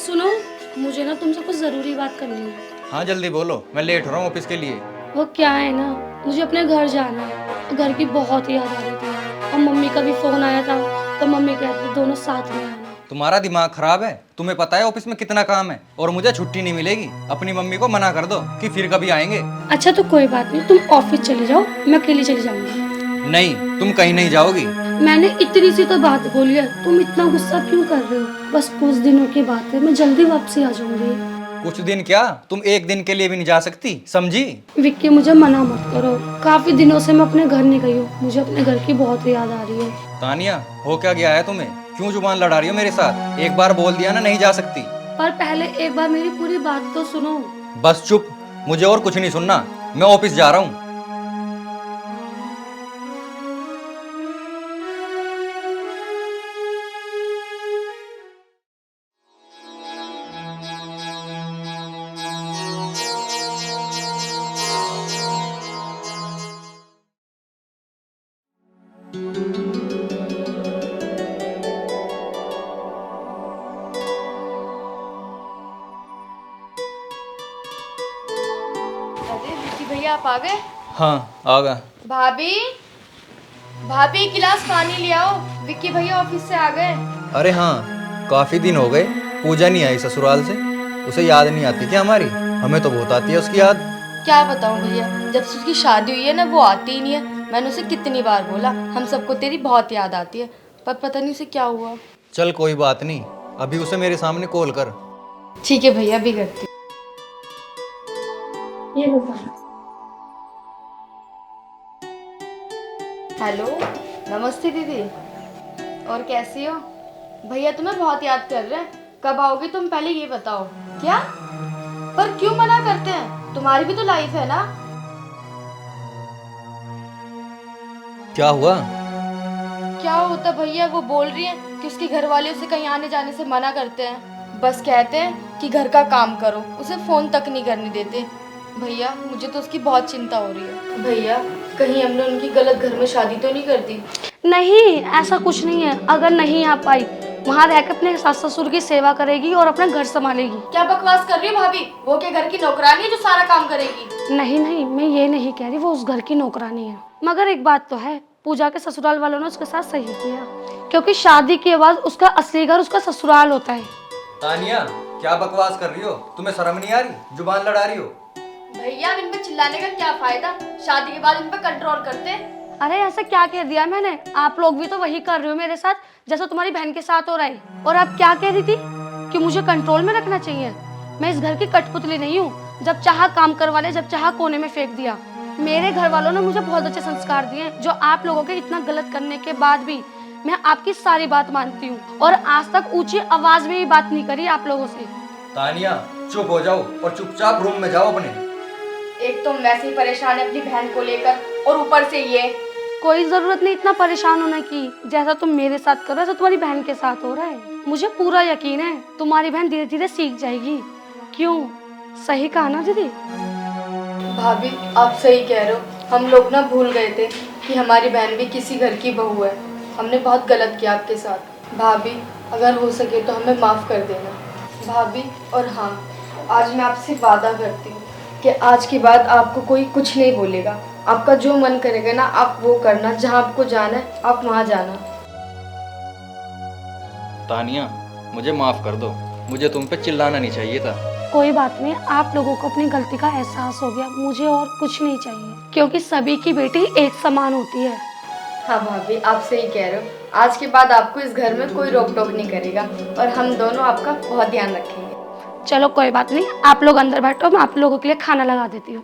सुनो, मुझे ना तुमसे कुछ ज़रूरी बात करनी है। हाँ जल्दी बोलो, मैं लेट हो रहा हूँ ऑफिस के लिए। वो क्या है ना, मुझे अपने घर जाना है। घर की बहुत याद आ रही थी और मम्मी का भी फ़ोन आया था तो मम्मी कहती थी दोनों साथ में आना। तुम्हारा दिमाग खराब है? तुम्हें पता है ऑफिस में कितना काम है और मुझे छुट्टी नहीं मिलेगी। अपनी मम्मी को मना कर दो कि फिर कभी आएंगे। अच्छा तो कोई बात नहीं, तुम ऑफिस चले जाओ, मैं अकेली चली जाऊंगी। नहीं, तुम कहीं नहीं जाओगी। मैंने इतनी सी तो बात बोली है, तुम इतना गुस्सा क्यों कर रहे हो? बस कुछ दिनों की बात है, मैं जल्दी वापसी आ जाऊंगी। कुछ दिन क्या, तुम एक दिन के लिए भी नहीं जा सकती, समझी? विक्की मुझे मना मत करो, काफी दिनों से मैं अपने घर नहीं गई हूँ, मुझे अपने घर की बहुत याद आ रही है। तानिया, हो क्या गया है तुम्हें? क्यों जुबान लड़ा रही हो मेरे साथ? एक बार बोल दिया ना नहीं जा सकती। पर पहले एक बार मेरी पूरी बात तो सुनो। बस चुप, मुझे और कुछ नहीं सुनना। मैं ऑफिस जा रहा हूँ। अरे विक्की भैया आप आ गए? हाँ आ गया। भाभी भाभी गिलास पानी ले आओ, विक्की भैया ऑफिस से आ गए। अरे हाँ, काफी दिन हो गए, पूजा नहीं आई ससुराल से। उसे याद नहीं आती क्या हमारी? हमें तो बहुत आती है उसकी याद। क्या बताऊं भैया, जब से उसकी शादी हुई है ना वो आती ही नहीं है। मैंने उसे कितनी बार बोला हम सबको तेरी बहुत याद आती है, पर पता नहीं उसे क्या हुआ। चल कोई बात नहीं, अभी उसे मेरे सामने कॉल कर। ठीक है भैया, अभी करती हूँ। ये बता। हेलो, नमस्ते दीदी, और कैसी हो? भैया तुम्हें बहुत याद कर रहे हैं, कब आओगे तुम पहले ये बताओ। क्या? पर क्यों मना करते हैं, तुम्हारी भी तो लाइफ है ना। क्या हुआ? क्या होता भैया, वो बोल रही है कि उसके घर वाले उसे कहीं आने जाने से मना करते हैं। बस कहते हैं कि घर का काम करो, उसे फ़ोन तक नहीं करने देते। भैया मुझे तो उसकी बहुत चिंता हो रही है। भैया कहीं हमने उनकी गलत घर में शादी तो नहीं कर दी? नहीं, ऐसा कुछ नहीं है। अगर नहीं आ पाई, वहाँ रह के अपने सास ससुर की सेवा करेगी और अपना घर संभालेगी। क्या बकवास कर रही हो भाभी, वो क्या घर की नौकरानी है जो सारा काम करेगी? नहीं नहीं, मैं ये नहीं कह रही वो उस घर की नौकरानी है। मगर एक बात तो है, पूजा के ससुराल वालों ने उसके साथ सही किया, क्योंकि शादी के बाद उसका असली घर उसका ससुराल होता है। तानिया, क्या बकवास कर रही हो? तुम्हें शर्म नहीं आ रही? जुबान लड़ा रही हो। भैया इन पे चिल्लाने का क्या फायदा, शादी के बाद इन पे कंट्रोल करते। अरे ऐसा क्या कह दिया मैंने? आप लोग भी तो वही कर रहे हो मेरे साथ जैसा तुम्हारी बहन के साथ हो रहा है। और आप क्या कह रही थी कि मुझे कंट्रोल में रखना चाहिए? मैं इस घर की कठपुतली नहीं हूँ, जब चाहा काम करवा ले, जब चाहा कोने में फेंक दिया। मेरे घर वालों ने मुझे बहुत अच्छे संस्कार दिए, जो आप लोगों के इतना गलत करने के बाद भी मैं आपकी सारी बात मानती हूँ और आज तक ऊंची आवाज में भी बात नहीं करी आप लोगों से। तानिया चुप हो जाओ और चुपचाप रूम में जाओ अपने। एक तो वैसे ही परेशान है अपनी बहन को लेकर, और ऊपर से ये। कोई जरूरत नहीं इतना परेशान होने की, जैसा तुम मेरे साथ कर रहे हो तुम्हारी बहन के साथ हो रहा है। मुझे पूरा यकीन है तुम्हारी बहन धीरे धीरे सीख जाएगी। क्यों, सही कहा ना दीदी? भाभी आप सही कह रहे हो, हम लोग ना भूल गए थे कि हमारी बहन भी किसी घर की बहू है। हमने बहुत गलत किया आपके साथ। भाभी अगर हो सके तो हमें माफ़ कर देना भाभी। और हाँ, आज मैं आपसे वादा करती हूँ कि आज के बाद आपको कोई कुछ नहीं बोलेगा। आपका जो मन करेगा ना आप वो करना, जहाँ आपको जाना है आप वहाँ जाना। तानिया मुझे माफ कर दो, मुझे तुम पे चिल्लाना नहीं चाहिए था। कोई बात नहीं, आप लोगों को अपनी गलती का एहसास हो गया, मुझे और कुछ नहीं चाहिए, क्योंकि सभी की बेटी एक समान होती है। हाँ भाभी आप सही कह रहे हो, आज के बाद आपको इस घर में कोई रोक टोक नहीं करेगा और हम दोनों आपका बहुत ध्यान रखेंगे। चलो कोई बात नहीं, आप लोग अंदर बैठो, मैं आप लोगों के लिए खाना लगा देती हूँ।